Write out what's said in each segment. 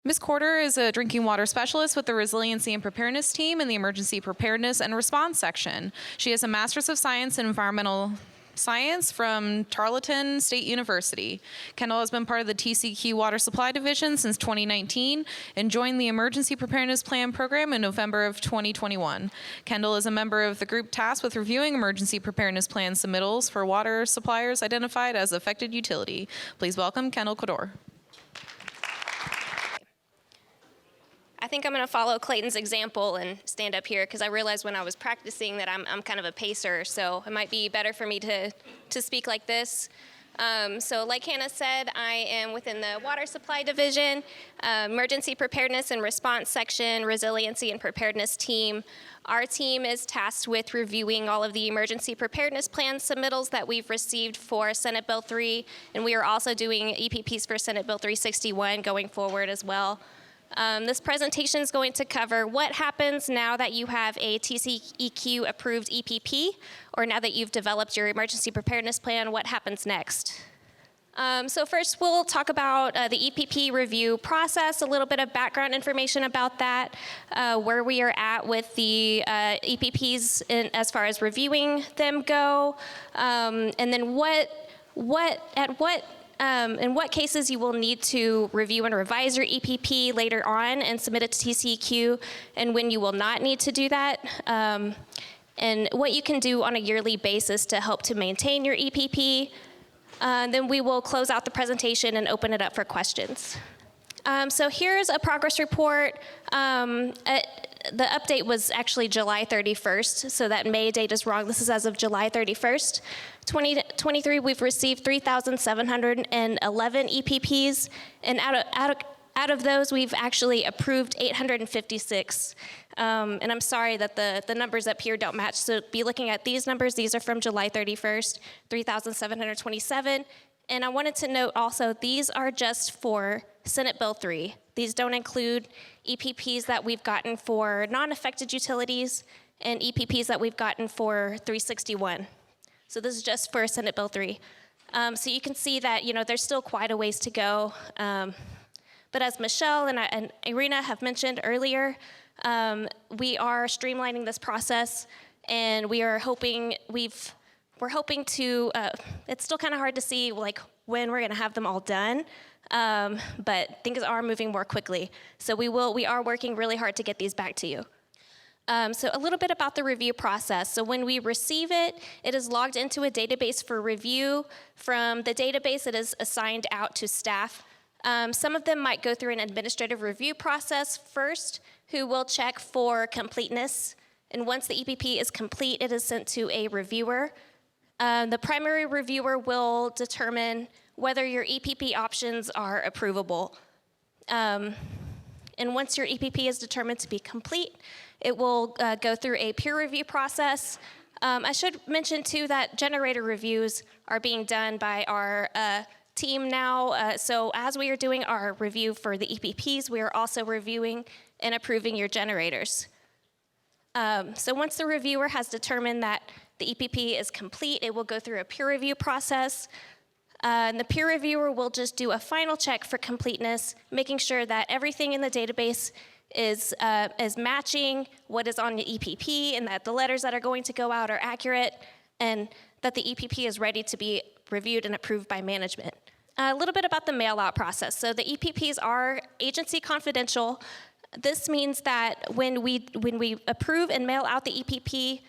Ms. Corder is a drinking water specialist with the Resiliency and Preparedness team in the Emergency Preparedness and Response section. She has a Master's of Science in Environmental Science from Tarleton State University. Kendall has been part of the TCQ Water Supply Division since 2019 and joined the Emergency Preparedness Plan program in November of 2021. Kendall is a member of the group tasked with reviewing Emergency Preparedness Plan submittals for water suppliers identified as affected utility. Please welcome Kendall Codor. I think I'm going to follow Clayton's example and stand up here because I realized when I was practicing that I'm kind of a pacer, so it might be better for me to speak like this. So like Hannah said, I am within the Water Supply Division, Emergency Preparedness and Response section, Resiliency and Preparedness team. Our team is tasked with reviewing all of the Emergency Preparedness Plan submittals that we've received for Senate Bill 3, and we are also doing EPPs for Senate Bill 361 going forward as well. This presentation is going to cover what happens now that you have a TCEQ approved EPP, or now that you've developed your emergency preparedness plan, what happens next? So first we'll talk about the EPP review process, a little bit of background information about that, where we are at with the EPPs as far as reviewing them go, and then in what cases you will need to review and revise your EPP later on and submit it to TCEQ, and when you will not need to do that, and what you can do on a yearly basis to help to maintain your EPP. Then we will close out the presentation and open it up for questions. So here's a progress report. The update was actually July 31st, so that May date is wrong. This is as of July 31st. 2023, we've received 3,711 EPPs, and out of those, we've actually approved 856. And I'm sorry that the numbers up here don't match, so be looking at these numbers. These are from July 31st, 3,727. And I wanted to note also, these are just for Senate Bill 3. These don't include EPPs that we've gotten for non-affected utilities and EPPs that we've gotten for 361. So this is just for Senate Bill 3. So you can see that, there's still quite a ways to go. But as Michelle and Irina have mentioned earlier, we are streamlining this process, and we are hoping we're hoping to, it's still kind of hard to see when we're gonna have them all done, but things are moving more quickly. So we are working really hard to get these back to you. So a little bit about the review process. So when we receive it, it is logged into a database for review. From the database, it is assigned out to staff. Some of them might go through an administrative review process first, who will check for completeness. And once the EPP is complete, it is sent to a reviewer. The primary reviewer will determine whether your EPP options are approvable. And once your EPP is determined to be complete, it will go through a peer review process. I should mention too that generator reviews are being done by our team now. So as we are doing our review for the EPPs, we are also reviewing and approving your generators. So once the reviewer has determined that the EPP is complete, it will go through a peer review process. And the peer reviewer will just do a final check for completeness, making sure that everything in the database is matching what is on the EPP, and that the letters that are going to go out are accurate, and that the EPP is ready to be reviewed and approved by management. A little bit about the mail-out process. So the EPPs are agency confidential. This means that when we approve and mail out the EPP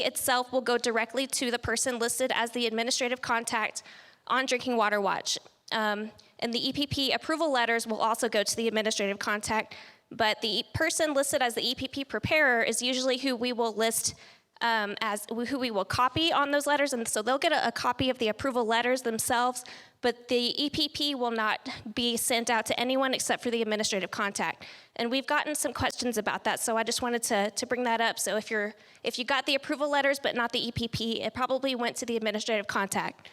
itself will go directly to the person listed as the administrative contact on Drinking Water Watch. And the EPP approval letters will also go to the administrative contact, but the person listed as the EPP preparer is usually who we will list who we will copy on those letters, and so they'll get a copy of the approval letters themselves, but the EPP will not be sent out to anyone except for the administrative contact. And we've gotten some questions about that, so I just wanted to bring that up. So if you got the approval letters but not the EPP, it probably went to the administrative contact.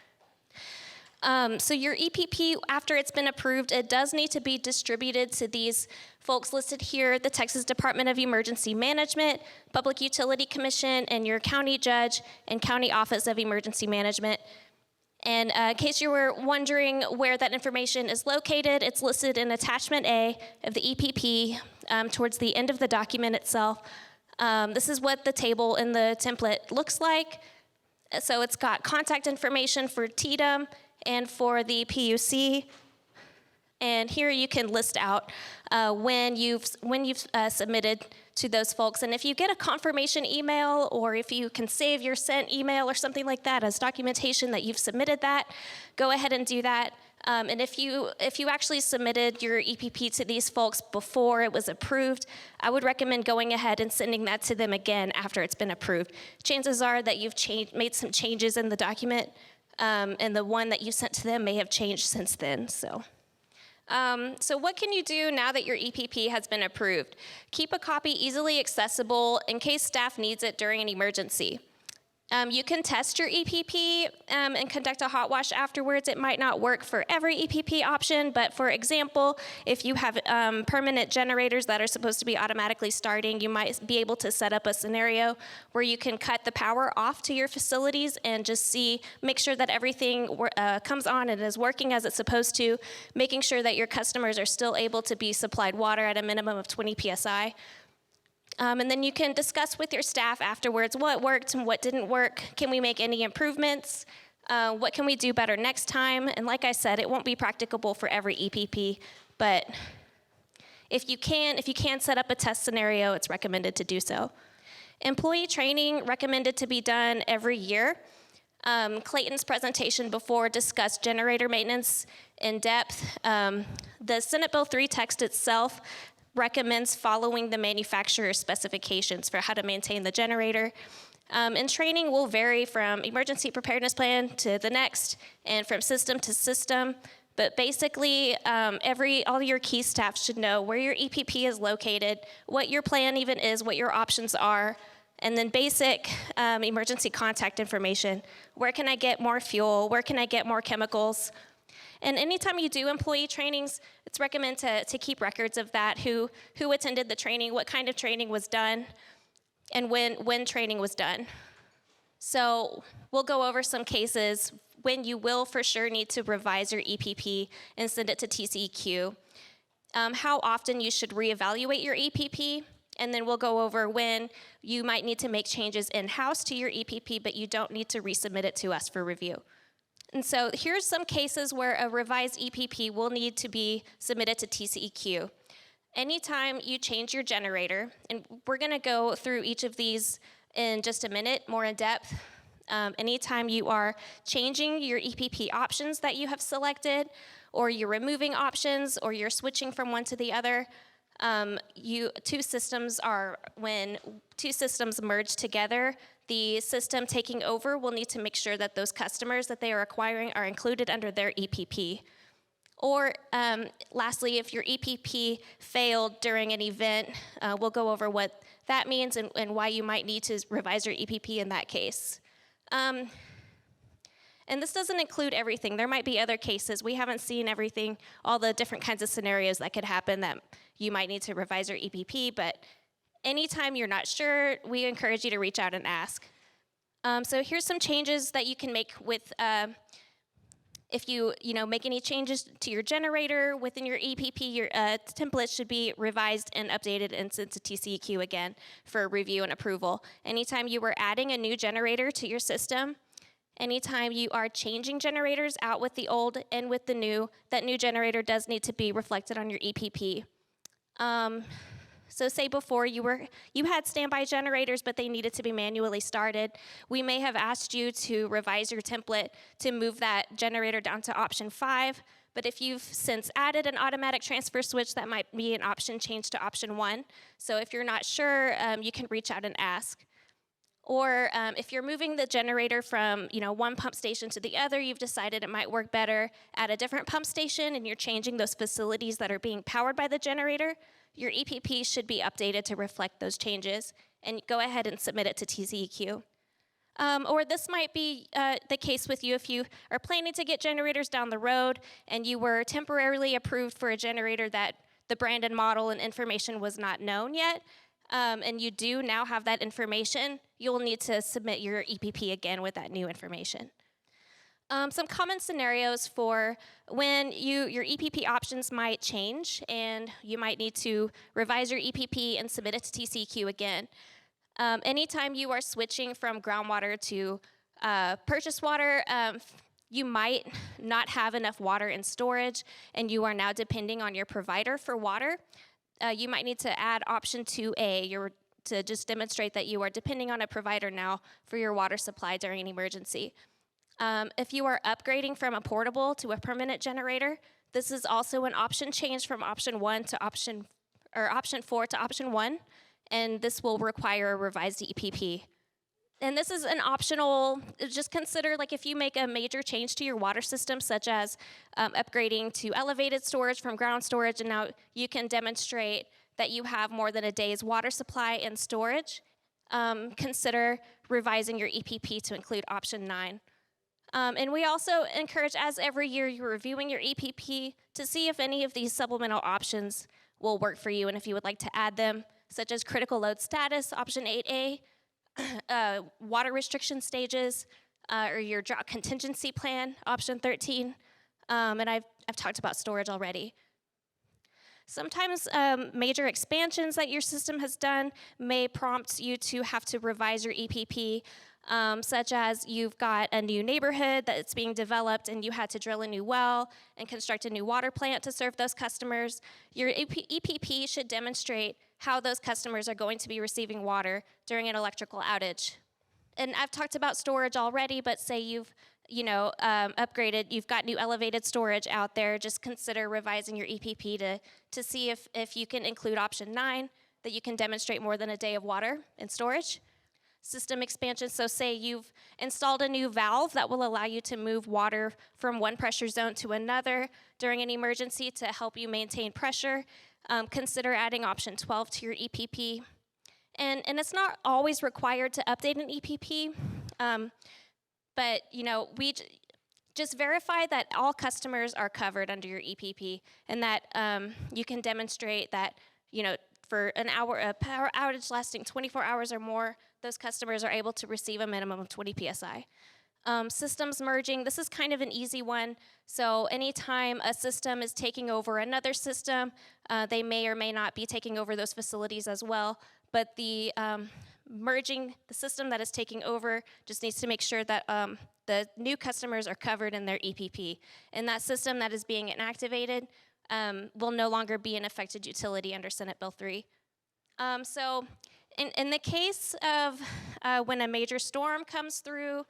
So your EPP, after it's been approved, it does need to be distributed to these folks listed here: the Texas Department of Emergency Management, Public Utility Commission, and your county judge and county office of emergency management. And in case you were wondering where that information is located, it's listed in Attachment A of the EPP towards the end of the document itself. This is what the table in the template looks like. So it's got contact information for TDM and for the PUC. And here you can list out when you've submitted to those folks. And if you get a confirmation email, or if you can save your sent email or something like that as documentation that you've submitted that, go ahead and do that. And if you actually submitted your EPP to these folks before it was approved, I would recommend going ahead and sending that to them again after it's been approved. Chances are that you've made some changes in the document, and the one that you sent to them may have changed since then. So what can you do now that your EPP has been approved? Keep a copy easily accessible in case staff needs it during an emergency. You can test your EPP and conduct a hot wash afterwards. It might not work for every EPP option, but for example, if you have permanent generators that are supposed to be automatically starting, you might be able to set up a scenario where you can cut the power off to your facilities and just make sure that everything comes on and is working as it's supposed to, making sure that your customers are still able to be supplied water at a minimum of 20 PSI. And then you can discuss with your staff afterwards what worked and what didn't work. Can we make any improvements? What can we do better next time? And like I said, it won't be practicable for every EPP, but if you can set up a test scenario, it's recommended to do so. Employee training recommended to be done every year. Clayton's presentation before discussed generator maintenance in depth. The Senate Bill 3 text itself recommends following the manufacturer's specifications for how to maintain the generator. And training will vary from emergency preparedness plan to the next and from system to system. But basically, all your key staff should know where your EPP is located, what your plan even is, what your options are, and then basic emergency contact information. Where can I get more fuel? Where can I get more chemicals? And anytime you do employee trainings, it's recommended to keep records of that, who attended the training, what kind of training was done, and when training was done. So we'll go over some cases when you will for sure need to revise your EPP and send it to TCEQ, how often you should reevaluate your EPP, and then we'll go over when you might need to make changes in-house to your EPP, but you don't need to resubmit it to us for review. And so here's some cases where a revised EPP will need to be submitted to TCEQ. Anytime you change your generator, and we're gonna go through each of these in just a minute, more in depth. Anytime you are changing your EPP options that you have selected, or you're removing options, or you're switching from one to the other, when two systems merge together, the system taking over will need to make sure that those customers that they are acquiring are included under their EPP. Or lastly, if your EPP failed during an event, we'll go over what that means and why you might need to revise your EPP in that case. And this doesn't include everything. There might be other cases. We haven't seen everything, all the different kinds of scenarios that could happen that you might need to revise your EPP, but anytime you're not sure, we encourage you to reach out and ask. So here's some changes that you can make with, if you make any changes to your generator within your EPP, your template should be revised and updated and sent to TCEQ again for review and approval. Anytime you were adding a new generator to your system, anytime you are changing generators out with the old and with the new, that new generator does need to be reflected on your EPP. So say before you had standby generators, but they needed to be manually started. We may have asked you to revise your template to move that generator down to option 5, but if you've since added an automatic transfer switch, that might be an option change to option 1. So if you're not sure, you can reach out and ask. Or if you're moving the generator from one pump station to the other, you've decided it might work better at a different pump station, and you're changing those facilities that are being powered by the generator, your EPP should be updated to reflect those changes, and go ahead and submit it to TCEQ. Or this might be the case with you if you are planning to get generators down the road and you were temporarily approved for a generator that the brand and model and information was not known yet, and you do now have that information, you'll need to submit your EPP again with that new information. Some common scenarios for when your EPP options might change and you might need to revise your EPP and submit it to TCEQ again. Anytime you are switching from groundwater to purchased water, you might not have enough water in storage and you are now depending on your provider for water. You might need to add option 2A to just demonstrate that you are depending on a provider now for your water supply during an emergency. If you are upgrading from a portable to a permanent generator, this is also an option change from option 4 to option 1, and this will require a revised EPP. And this is an optional, just consider like if you make a major change to your water system, such as upgrading to elevated storage from ground storage, and now you can demonstrate that you have more than a day's water supply and storage, consider revising your EPP to include option 9. And we also encourage, as every year you're reviewing your EPP, to see if any of these supplemental options will work for you and if you would like to add them, such as critical load status, option 8A, water restriction stages, or your drought contingency plan, option 13. And I've talked about storage already. Sometimes major expansions that your system has done may prompt you to have to revise your EPP, such as you've got a new neighborhood that's being developed and you had to drill a new well and construct a new water plant to serve those customers. Your EPP should demonstrate how those customers are going to be receiving water during an electrical outage. And I've talked about storage already, but say you've upgraded, you've got new elevated storage out there, just consider revising your EPP to see if you can include option 9, that you can demonstrate more than a day of water in storage. System expansion, so say you've installed a new valve that will allow you to move water from one pressure zone to another during an emergency to help you maintain pressure. Consider adding option 12 to your EPP. And it's not always required to update an EPP, but we just verify that all customers are covered under your EPP and that you can demonstrate that, for a power outage lasting 24 hours or more, those customers are able to receive a minimum of 20 PSI. Systems merging, this is kind of an easy one. So anytime a system is taking over another system, they may or may not be taking over those facilities as well. But the merging, the system that is taking over just needs to make sure that the new customers are covered in their EPP. And that system that is being inactivated will no longer be an affected utility under Senate Bill 3. So in the case of when a major storm comes through,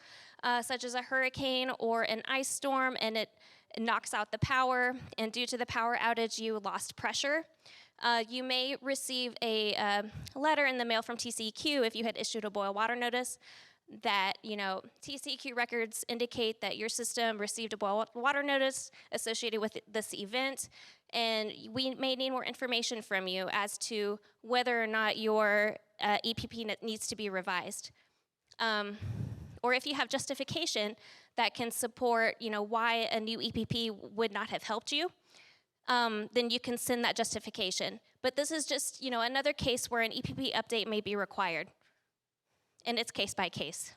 such as a hurricane or an ice storm, and it knocks out the power, and due to the power outage, you lost pressure, you may receive a letter in the mail from TCEQ if you had issued a boil water notice that, TCEQ records indicate that your system received a boil water notice associated with this event, and we may need more information from you as to whether or not your EPP needs to be revised. Or if you have justification that can support, why a new EPP would not have helped you, then you can send that justification. But this is just, another case where an EPP update may be required. And it's case by case.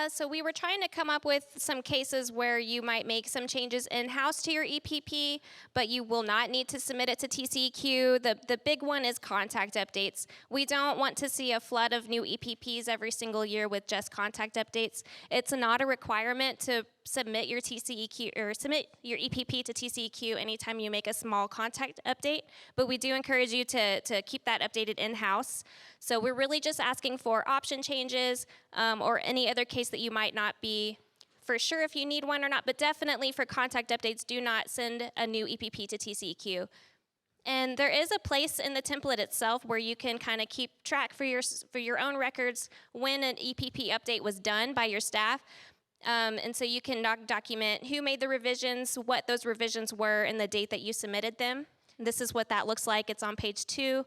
So we were trying to come up with some cases where you might make some changes in-house to your EPP, but you will not need to submit it to TCEQ. The big one is contact updates. We don't want to see a flood of new EPPs every single year with just contact updates. It's not a requirement to submit your TCEQ or submit your EPP to TCEQ anytime you make a small contact update, but we do encourage you to keep that updated in-house. So we're really just asking for option changes or any other case that you might not be for sure if you need one or not, but definitely for contact updates, do not send a new EPP to TCEQ. And there is a place in the template itself where you can kind of keep track for your own records when an EPP update was done by your staff. And so you can document who made the revisions, what those revisions were, and the date that you submitted them. And this is what that looks like. It's on page 2.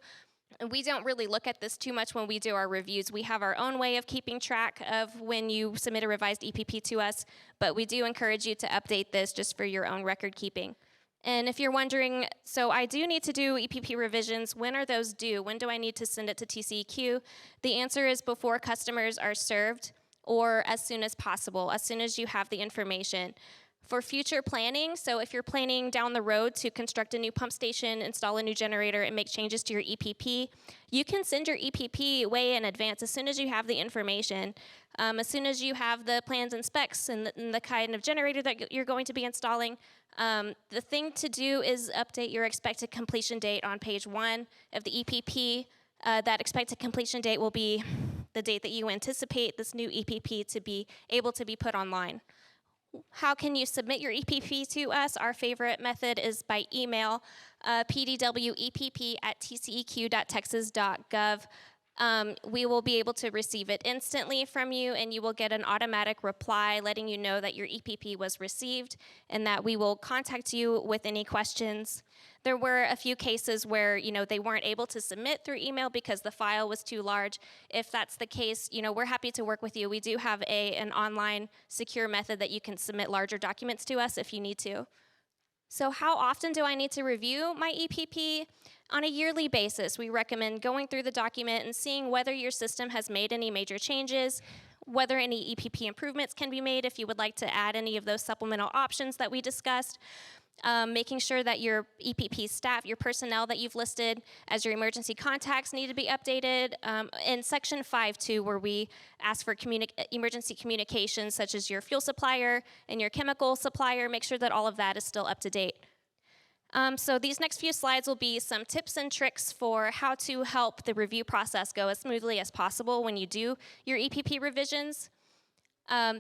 And we don't really look at this too much when we do our reviews. We have our own way of keeping track of when you submit a revised EPP to us, but we do encourage you to update this just for your own record keeping. And if you're wondering, so I do need to do EPP revisions, when are those due? When do I need to send it to TCEQ? The answer is before customers are served or as soon as possible, as soon as you have the information. For future planning, so if you're planning down the road to construct a new pump station, install a new generator, and make changes to your EPP, you can send your EPP way in advance as soon as you have the information. As soon as you have the plans and specs and the kind of generator that you're going to be installing, the thing to do is update your expected completion date on page 1 of the EPP. That expected completion date will be the date that you anticipate this new EPP to be able to be put online. How can you submit your EPP to us? Our favorite method is by email, pdwepp@tceq.texas.gov. We will be able to receive it instantly from you, and you will get an automatic reply letting you know that your EPP was received and that we will contact you with any questions. There were a few cases where, they weren't able to submit through email because the file was too large. If that's the case, we're happy to work with you. We do have an online secure method that you can submit larger documents to us if you need to. So how often do I need to review my EPP? On a yearly basis, we recommend going through the document and seeing whether your system has made any major changes, whether any EPP improvements can be made if you would like to add any of those supplemental options that we discussed. Making sure that your EPP staff, your personnel that you've listed as your emergency contacts need to be updated. In section 5.2, where we ask for emergency communications such as your fuel supplier and your chemical supplier, make sure that all of that is still up to date. So these next few slides will be some tips and tricks for how to help the review process go as smoothly as possible when you do your EPP revisions.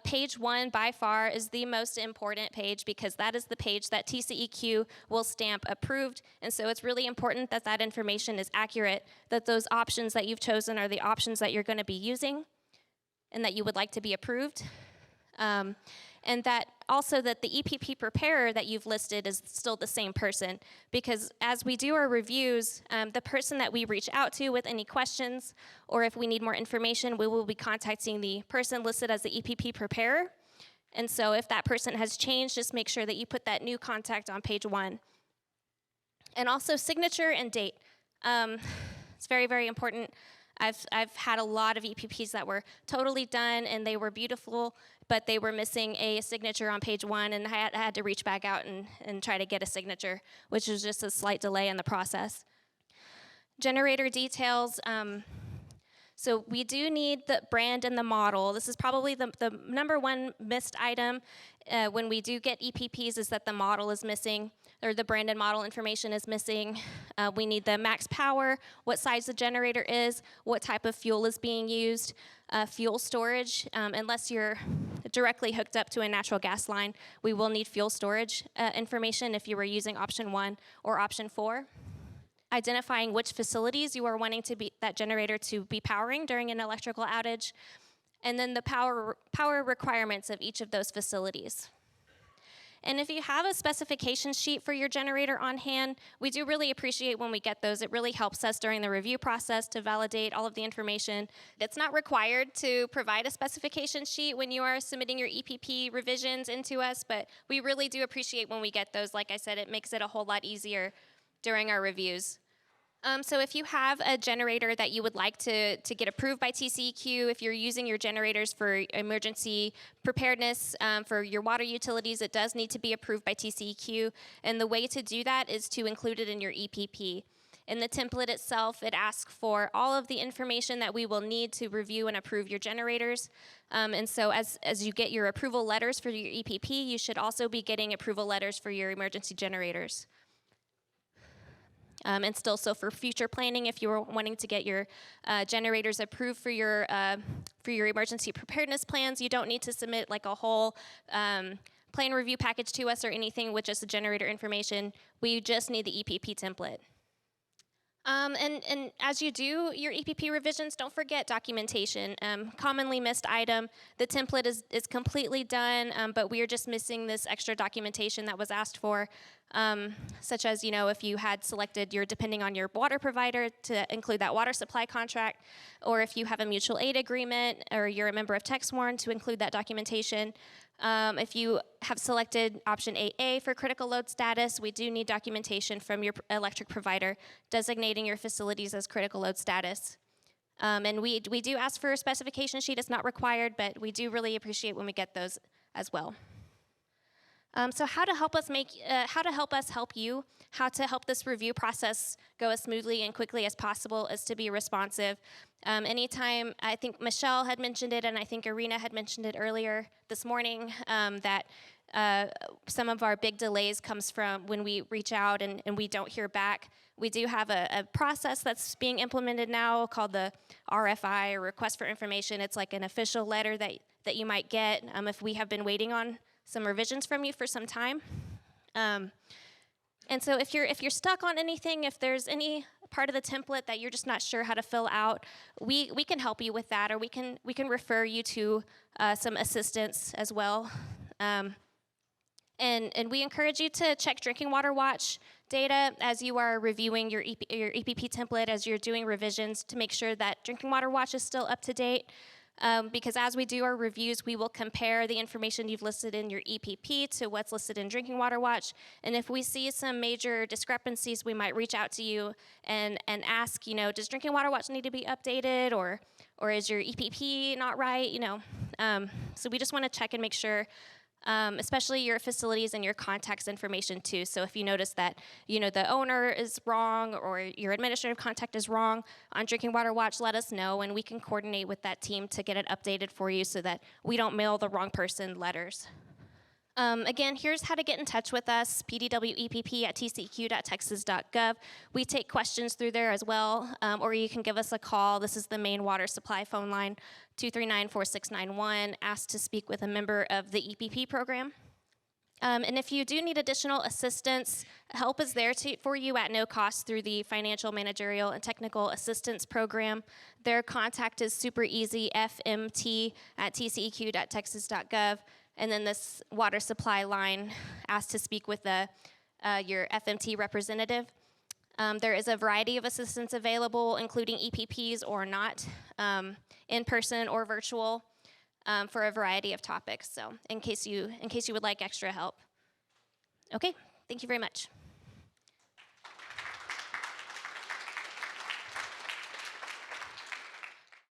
Page 1 by far is the most important page because that is the page that TCEQ will stamp approved, and so it's really important that that information is accurate, that those options that you've chosen are the options that you're going to be using and that you would like to be approved. And that also that the EPP preparer that you've listed is still the same person, because as we do our reviews, the person that we reach out to with any questions or if we need more information, we will be contacting the person listed as the EPP preparer. And so if that person has changed, just make sure that you put that new contact on page 1. And also signature and date. It's very, very important. I've had a lot of EPPs that were totally done and they were beautiful, but they were missing a signature on page 1, and I had to reach back out and try to get a signature, which was just a slight delay in the process. Generator details. So we do need the brand and the model. This is probably the number one missed item when we do get EPPs, is that the model is missing, or the brand and model information is missing. We need the max power, what size the generator is, what type of fuel is being used, fuel storage. Unless you're directly hooked up to a natural gas line, we will need fuel storage information if you were using option 1 or option 4. Identifying which facilities you are wanting that generator to be powering during an electrical outage, and then the power requirements of each of those facilities. And if you have a specification sheet for your generator on hand, we do really appreciate when we get those. It really helps us during the review process to validate all of the information. It's not required to provide a specification sheet when you are submitting your EPP revisions into us, but we really do appreciate when we get those. Like I said, it makes it a whole lot easier during our reviews. So if you have a generator that you would like to get approved by TCEQ, if you're using your generators for emergency preparedness for your water utilities, it does need to be approved by TCEQ. And the way to do that is to include it in your EPP. In the template itself, it asks for all of the information that we will need to review and approve your generators. And so as you get your approval letters for your EPP, you should also be getting approval letters for your emergency generators. And still, so for future planning, if you're wanting to get your generators approved for your emergency preparedness plans, you don't need to submit like a whole plan review package to us or anything with just the generator information. We just need the EPP template. And as you do your EPP revisions, don't forget documentation. Commonly missed item, the template is completely done, but we are just missing this extra documentation that was asked for, such as, if you had selected depending on your water provider to include that water supply contract, or if you have a mutual aid agreement, or you're a member of TexWarn, to include that documentation. If you have selected option 8A for critical load status, we do need documentation from your electric provider designating your facilities as critical load status. And we do ask for a specification sheet. It's not required, but we do really appreciate when we get those as well. So how to help us help you, how to help this review process go as smoothly and quickly as possible is to be responsive. Anytime, I think Michelle had mentioned it, and I think Irina had mentioned it earlier this morning, that some of our big delays comes from when we reach out and we don't hear back. We do have a process that's being implemented now called the RFI, or Request for Information. It's like an official letter that you might get if we have been waiting on some revisions from you for some time. And so if you're stuck on anything, if there's any part of the template that you're just not sure how to fill out, we can help you with that, or we can refer you to some assistance as well. And we encourage you to check Drinking Water Watch data as you are reviewing your EPP template, as you're doing revisions, to make sure that Drinking Water Watch is still up to date. Because as we do our reviews, we will compare the information you've listed in your EPP to what's listed in Drinking Water Watch. And if we see some major discrepancies, we might reach out to you and ask, does Drinking Water Watch need to be updated, or is your EPP not right? So we just want to check and make sure, especially your facilities and your contacts information too. So if you notice that, the owner is wrong or your administrative contact is wrong on Drinking Water Watch, let us know, and we can coordinate with that team to get it updated for you so that we don't mail the wrong person letters. Again, here's how to get in touch with us, pdwepp@tcq.texas.gov. We take questions through there as well, or you can give us a call. This is the main water supply phone line, 239-4691. Ask to speak with a member of the EPP program. And if you do need additional assistance, help is there for you at no cost through the Financial, Managerial, and Technical Assistance Program. Their contact is super easy, fmt@tceq.texas.gov. And then this water supply line, asked to speak with your FMT representative. There is a variety of assistance available, including EPPs or not, in person or virtual, for a variety of topics. So in case you would like extra help. Okay, thank you very much.